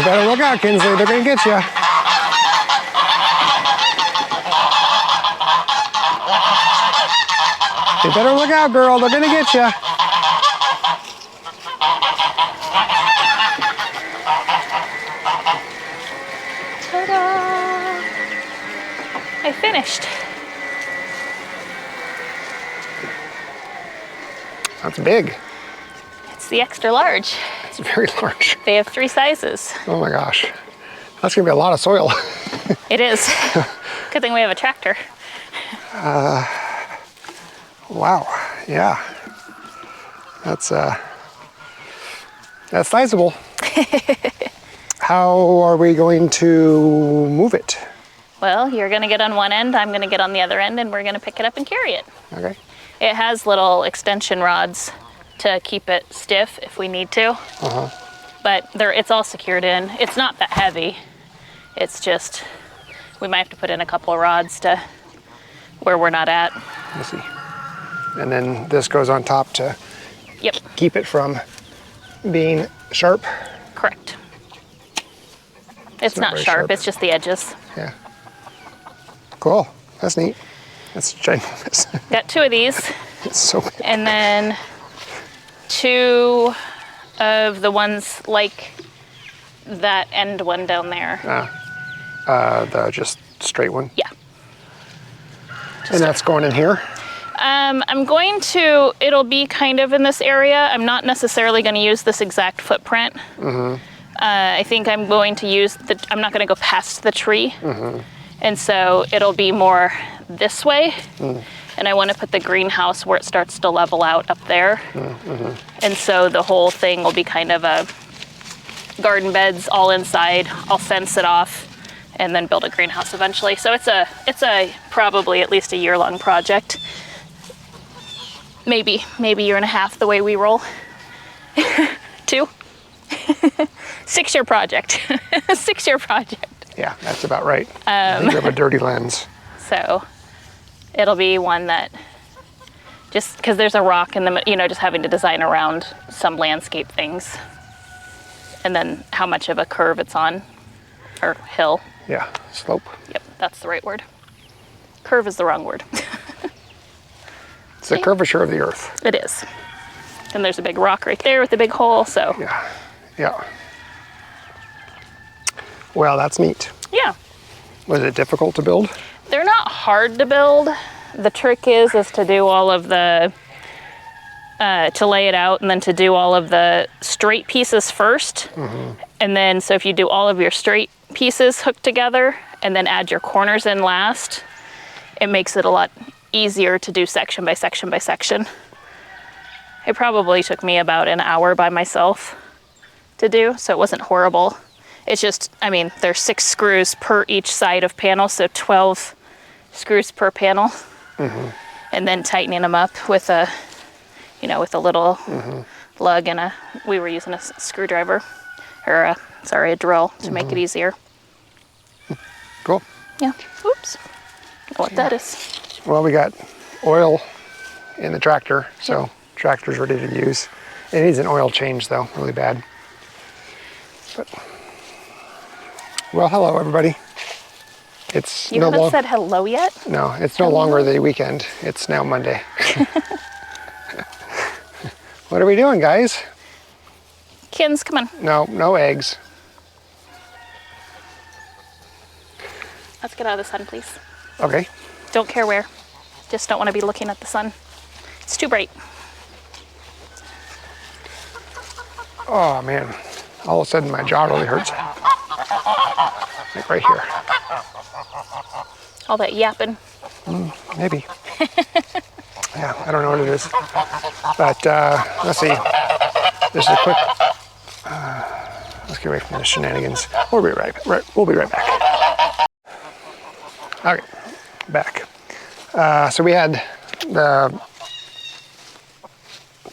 You better look out, Kinsley. They're gonna get you. You better look out, girl. They're gonna get you. Ta-da! I finished. That's big. It's the extra large. It's very large. They have 3 sizes. Oh my gosh. That's gonna be a lot of soil. It is. Good thing we have a tractor. Wow, yeah. That's sizable. How are we going to move it? Well, you're gonna get on one end, I'm gonna get on the other end, and we're gonna pick it up and carry it. Okay. It has little extension rods to keep it stiff if we need to. But it's all secured in. It's not that heavy. It's just, we might have to put in a couple of rods to where we're not at. Let's see. And then this goes on top to keep it from being sharp. Correct. It's not sharp, it's just the edges. Yeah. Cool. That's neat. That's ginormous. Got 2 of these. It's so big. And then 2 of the ones like that end one down there. The just straight one? Yeah. And that's going in here? I'm going to, it'll be kind of in this area. I'm not necessarily going to use this exact footprint. I think I'm going to use I'm not going to go past the tree. And so it'll be more this way. And I want to put the greenhouse where it starts to level out up there. And so the whole thing will be kind of a garden beds all inside. I'll fence it off and then build a greenhouse eventually. So it's a probably at least a year-long project. Maybe a year and a half the way we roll. 2. 6-year project. 6-year project. Yeah, that's about right. I think you have a dirty lens. So it'll be one that, just because there's a rock in the, just having to design around some landscape things. And then how much of a curve it's on, or hill. Yeah, slope. Yep, that's the right word. Curve is the wrong word. It's the curvature of the earth. It is. And there's a big rock right there with a big hole, so. Yeah. Well, that's neat. Yeah. Was it difficult to build? They're not hard to build. The trick is to do all of the, to lay it out and then to do all of the straight pieces first. And then, so if you do all of your straight pieces hooked together and then add your corners in last, it makes it a lot easier to do section by section by section. It probably took me about an hour by myself to do, so it wasn't horrible. It's just, there's 6 screws per each side of panel, so 12 screws per panel. And then tightening them up with a, with a little lug and we were using a screwdriver, or a drill to make it easier. Cool. Yeah, oops. I know what that is. Well, we got oil in the tractor, so tractor's ready to use. It needs an oil change though, really bad. But, well, hello everybody. It's you haven't said hello yet? No, it's no longer the weekend. It's now Monday. What are we doing, guys? Kins, come on. No eggs. Let's get out of the sun, please. Okay. Don't care where. Just don't want to be looking at the sun. It's too bright. Oh man, all of a sudden my jaw really hurts. Like right here. All that yapping. Maybe. Yeah, I don't know what it is. But let's see. Just a quick. Let's get away from the shenanigans. We'll be right back. Okay, back. So we had the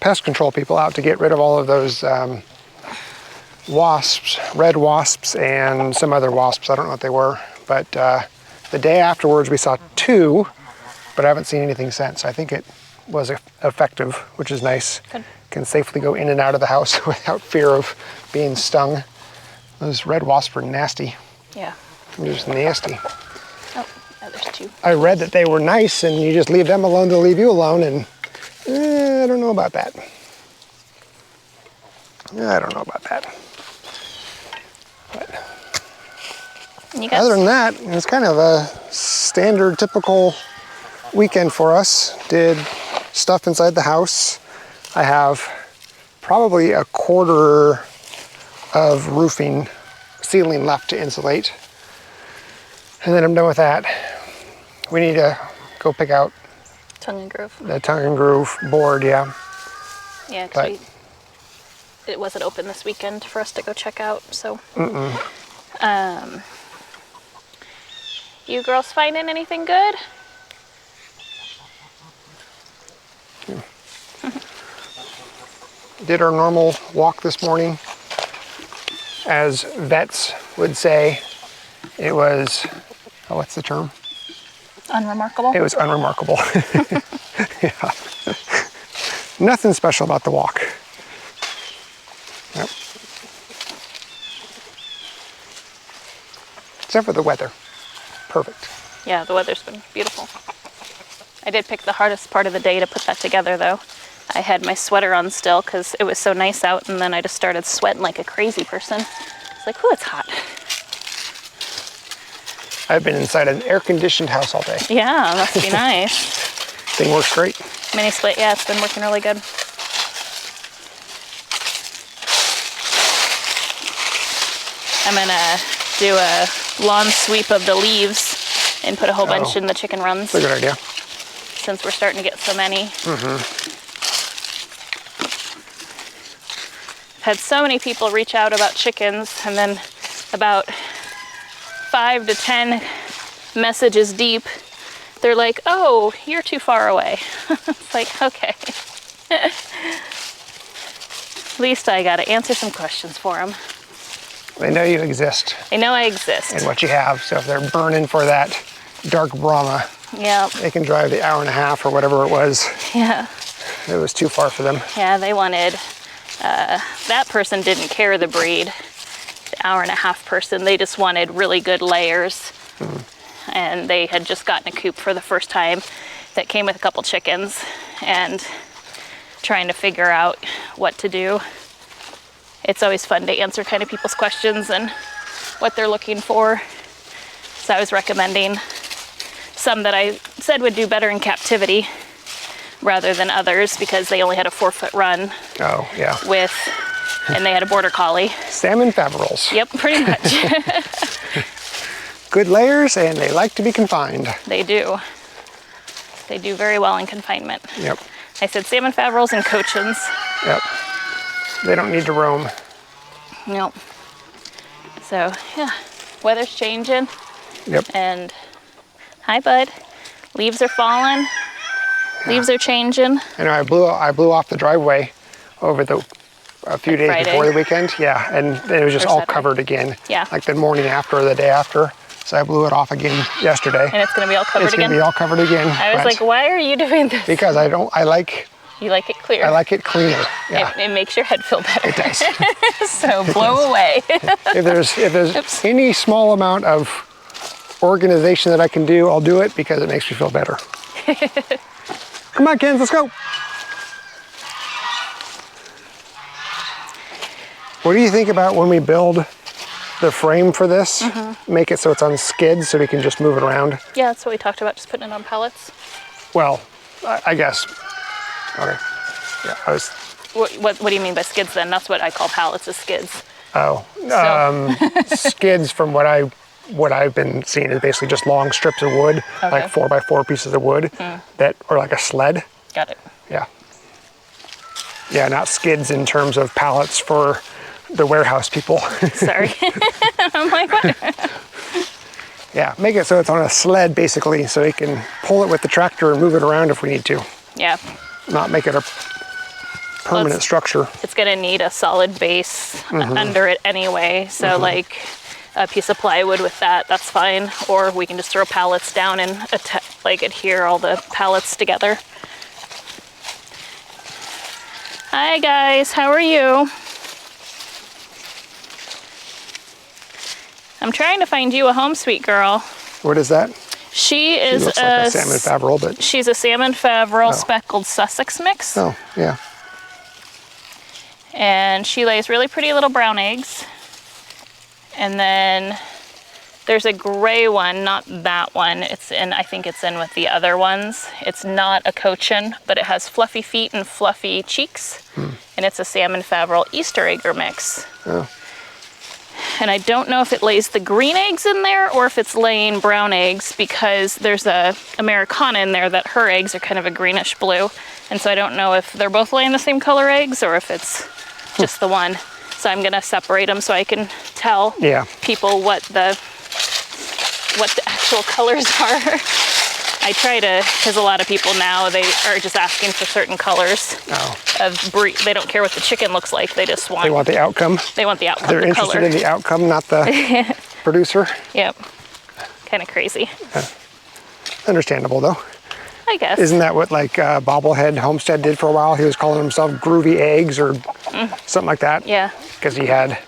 pest control people out to get rid of all of those wasps, red wasps, and some other wasps. I don't know what they were, but the day afterwards we saw 2, but I haven't seen anything since. I think it was effective, which is nice. Good. Can safely go in and out of the house without fear of being stung. Those red wasps are nasty. Yeah. They're just nasty. Oh, there's two. I read that they were nice and you just leave them alone, they'll leave you alone, and I don't know about that. I don't know about that. But other than that, it's kind of a standard, typical weekend for us. Did stuff inside the house. I have probably a quarter of roofing ceiling left to insulate. And then I'm done with that. We need to go pick out Tongue and groove. the tongue and groove board, yeah. Yeah, because it wasn't open this weekend for us to go check out, so. You girls finding anything good? Did our normal walk this morning. As vets would say, it was, what's the term? Unremarkable? It was unremarkable. Yeah. Nothing special about the walk. Yep. Except for the weather. Perfect. Yeah, the weather's been beautiful. I did pick the hardest part of the day to put that together, though. I had my sweater on still because it was so nice out, and then I just started sweating like a crazy person. It's like, oh, it's hot. I've been inside an air-conditioned house all day. Yeah, must be nice. Thing works great. Mini split, yeah, it's been working really good. I'm gonna do a lawn sweep of the leaves and put a whole bunch in the chicken runs. That's a good idea. Since we're starting to get so many. Had so many people reach out about chickens, and then about 5 to 10 messages deep, they're like, oh, you're too far away. It's like, okay. At least I got to answer some questions for them. They know you exist. They know I exist. And what you have. So if they're burning for that dark Brahma, Yeah. they can drive the hour and a half or whatever it was. Yeah. It was too far for them. Yeah, they wanted, that person didn't care the breed. The hour and a half person, they just wanted really good layers. And they had just gotten a coop for the first time that came with a couple chickens, and trying to figure out what to do. It's always fun to answer kind of people's questions and what they're looking for. So I was recommending some that I said would do better in captivity rather than others because they only had a 4-foot run. Oh, yeah. And they had a border collie. Salmon Faverolles. Yep, pretty much. Good layers, and they like to be confined. They do. They do very well in confinement. Yep. I said salmon Faverolles and Cochins. Yep. They don't need to roam. Nope. So, yeah, weather's changing. Yep. And, hi, bud. Leaves are falling. Leaves are changing. I know I blew off the driveway over a few days Friday. before the weekend. Yeah, and it was just Or all Saturday. covered again. Yeah. Like the morning after or the day after. So I blew it off again yesterday. And it's going to be all covered It's again? going to be all covered again. I was like, why are you doing this? Because I like You like it clear. it cleaner. Yeah. It makes your head feel better. It does. So blow away. If there's any small amount of organization that I can do, I'll do it because it makes me feel better. Come on, kids, let's go. What do you think about when we build the frame for this? Make it so it's on skids so we can just move it around? Yeah, that's what we talked about, just putting it on pallets. Well, I guess. Okay. Yeah, I was. What do you mean by skids then? That's what I call pallets, is skids. Oh, skids from what I've been seeing is basically just long strips of wood, Okay. like 4x4 pieces of wood that are like a sled. Got it. Yeah. Yeah, not skids in terms of pallets for the warehouse people. Sorry. I'm like, what? Yeah, make it so it's on a sled basically, so you can pull it with the tractor and move it around if we need to. Yeah. Not make it a permanent structure. It's going to need a solid base under it anyway. So like a piece of plywood with that's fine. Or we can just throw pallets down and adhere all the pallets together. Hi guys, how are you? I'm trying to find you a home, sweet girl. What is that? She She is looks like a salmon favrel, but she's a salmon favrel speckled Sussex mix. oh yeah. And she lays really pretty little brown eggs. And then there's a gray one, not that one. It's in, I think it's in with the other ones. It's not a cochin, but it has fluffy feet and fluffy cheeks. And it's a salmon favrel Easter egger mix. Oh. And I don't know if it lays the green eggs in there or if it's laying brown eggs, because there's a Americana in there that her eggs are kind of a greenish blue. And so I don't know if they're both laying the same color eggs or if it's just the one. So I'm gonna separate them so I can tell people what the actual colors are. I try to, because a lot of people now, they are just asking for certain colors of breed. They don't care what the chicken looks like. They just want. They want the outcome. They want the outcome. They're the interested color. in the outcome, not the producer. Yep. Kind of crazy. Understandable though. I guess. Isn't that what like Bobblehead Homestead did for a while? He was calling himself Groovy Eggs or something like that. Yeah. Because he had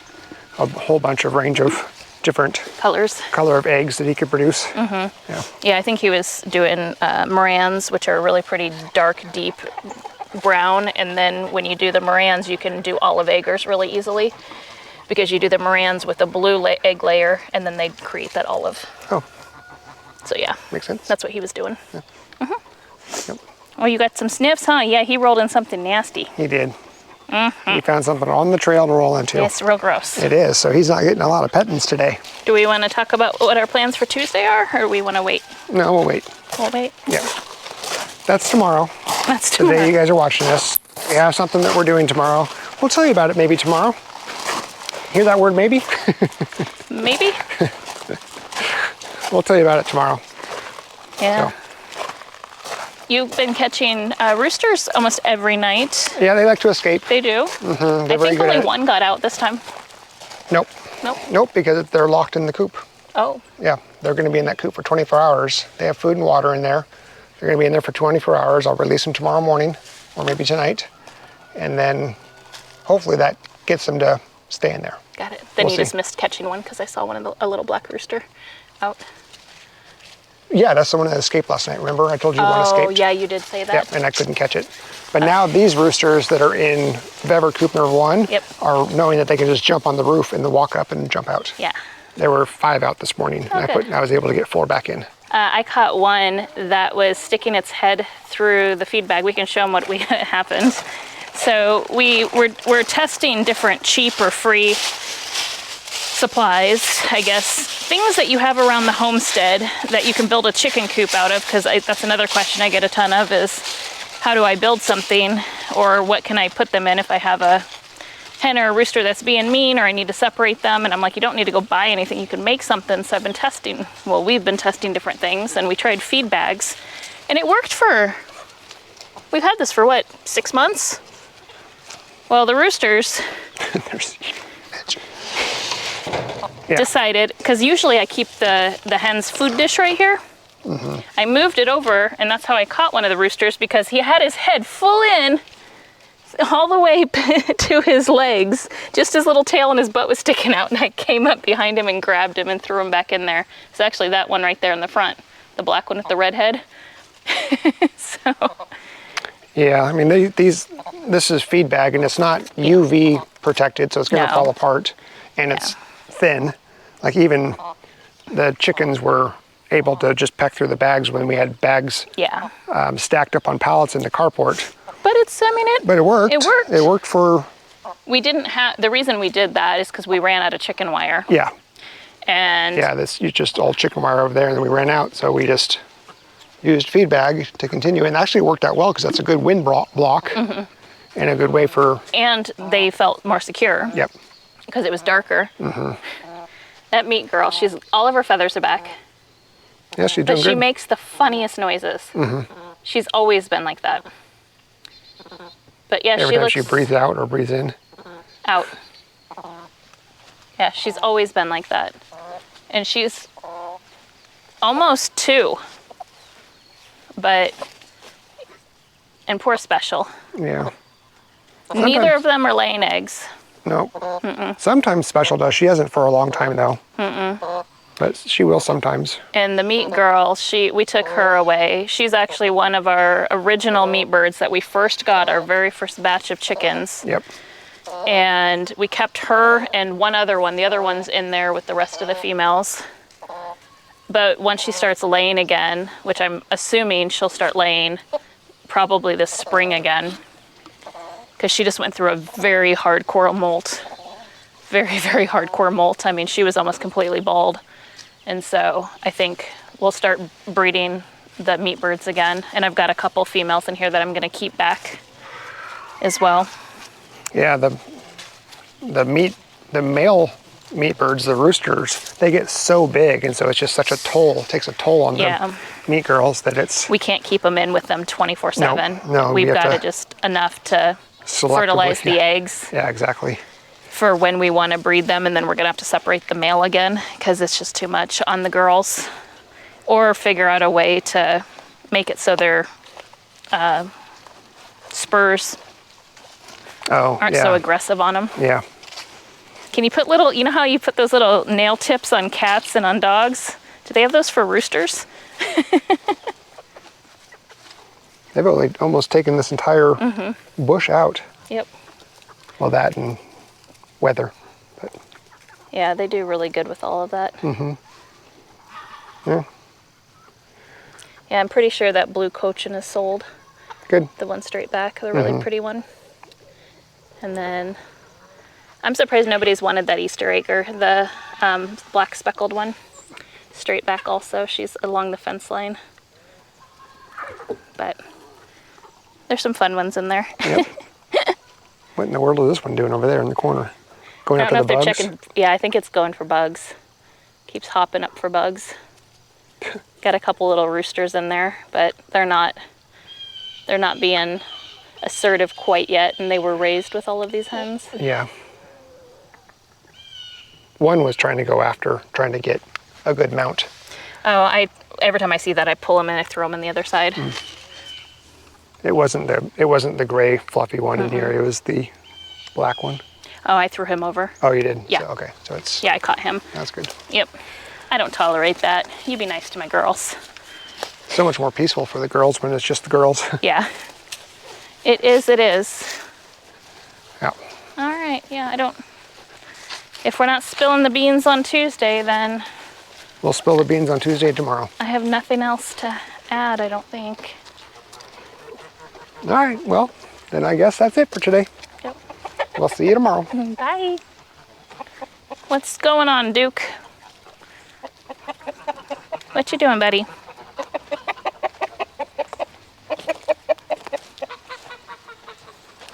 a whole bunch of range of different color of eggs that he could produce. Yeah, I think he was doing Morans, which are really pretty dark, deep brown. And then when you do the Morans, you can do olive eggers really easily, because you do the Morans with a blue egg layer, and then they create that olive. Oh. So yeah. Makes sense. That's what he was doing. Yeah. Yep. Oh, you got some sniffs, huh? Yeah, he rolled in something nasty. He did. He found something on the trail to roll into. It's real gross. It is, so he's not getting a lot of pettings today. Do we want to talk about what our plans for Tuesday are, or do we want to wait? No, we'll wait. We'll wait? Yeah. That's tomorrow. That's The tomorrow. day you guys are watching this. We have something that we're doing tomorrow. We'll tell you about it maybe tomorrow. Hear that word, maybe? Maybe? We'll tell you about it tomorrow. Yeah. So. You've been catching roosters almost every night. Yeah, they like to escape. They do. I think only one got out this time. Nope. Nope. Nope, because they're locked in the coop. Oh. Yeah, they're going to be in that coop for 24 hours. They have food and water in there. They're going to be in there for 24 hours. I'll release them tomorrow morning, or maybe tonight. And then hopefully that gets them to stay in there. Got it. Then We'll you see. just missed catching one because I saw a little black rooster out. Yeah, that's the one that escaped last night. Remember, I told you one escaped? Oh, yeah, you did say that. Yep, and I couldn't catch it. But now these roosters that are in Bever Coop number 1 are knowing that they can just jump on the roof and then walk up and jump out. Yeah. There were 5 out this morning, and good. I was able to get 4 back in. I caught one that was sticking its head through the feed bag. We can show them what happened. So we're testing different cheap or free supplies, I guess, things that you have around the homestead that you can build a chicken coop out of, because that's another question I get a ton of is, how do I build something, or what can I put them in if I have a hen or a rooster that's being mean, or I need to separate them? And I'm like, you don't need to go buy anything, you can make something. So I've been testing, well, we've been testing different things, and we tried feed bags, and it worked we've had this for what, 6 months? Well, the roosters decided, because usually I keep the hen's food dish right here. I moved it over, and that's how I caught one of the roosters, because he had his head full in all the way to his legs. Just his little tail and his butt was sticking out, and I came up behind him and grabbed him and threw him back in there. It's actually that one right there in the front, the black one with the red head. So. Yeah, I mean, this is feed bag, and it's not UV protected, so it's going to fall apart, and it's thin. Like even the chickens were able to just peck through the bags when we had bags stacked up on pallets in the carport. But But it worked. It worked. It worked for. We didn't have, the reason we did that is because we ran out of chicken wire. Yeah. And yeah, this is just all chicken wire over there, and then we ran out, so we just used feed bag to continue, and actually worked out well because that's a good wind block and a good way for. And they felt more secure. Yep. Because it was darker. That meat girl, all of her feathers are back. Yeah, she's doing But she good. makes the funniest noises. She's always been like that. But yeah, Every she time looks she breathes out or breathes in. out. Yeah, she's always been like that. And she's almost 2. And poor Special. Yeah. Neither of them are laying eggs. No. Sometimes Special does. She hasn't for a long time though. but she will sometimes. And the meat girl, we took her away. She's actually one of our original meat birds that we first got, our very first batch of chickens. Yep. And we kept her and one other one. The other one's in there with the rest of the females. But once she starts laying again, which I'm assuming she'll start laying probably this spring again, because she just went through a very hardcore molt. Very, very hardcore molt. I mean, she was almost completely bald. And so I think we'll start breeding the meat birds again. And I've got a couple females in here that I'm going to keep back as well. Yeah, the male meat birds, the roosters, they get so big, and so it's just such a toll. It takes a toll on the meat girls that it's... We can't keep them in with them 24/7. No, we've got to just enough to fertilize the eggs. Yeah, exactly. For when we want to breed them, and then we're going to have to separate the male again because it's just too much on the girls. Or figure out a way to make it so their spurs aren't so aggressive on them. Yeah. Can you put you know how you put those little nail tips on cats and on dogs? Do they have those for roosters? They've only almost taken this entire bush out. Yep. Well, that and weather. But. Yeah, they do really good with all of that. Yeah. Yeah, I'm pretty sure that blue cochin is sold. Good. The one straight back, the really pretty one. And then I'm surprised nobody's wanted that Easter acre, the black speckled one. Straight back also. She's along the fence line. But there's some fun ones in there. Yep. What in the world is this one doing over there in the corner? Going after the bugs? I don't know if they're checking. Yeah, I think it's going for bugs. Keeps hopping up for bugs. Got a couple little roosters in there, but they're not being assertive quite yet, and they were raised with all of these hens. Yeah. One was trying to get a good mount. Oh, every time I see that, I pull them and I throw them on the other side. It wasn't the gray fluffy one in here. It was the black one. Oh, I threw him over. Oh, you did? Yeah. So, okay. So it's... Yeah, I caught him. That's good. Yep. I don't tolerate that. You be nice to my girls. So much more peaceful for the girls when it's just the girls. Yeah. It is. Yeah. All right. Yeah, if we're not spilling the beans on Tuesday, then... We'll spill the beans on Tuesday tomorrow. I have nothing else to add, I don't think. All right. Well, then I guess that's it for today. Yep. We'll see you tomorrow. Bye. What's going on, Duke? What you doing, buddy?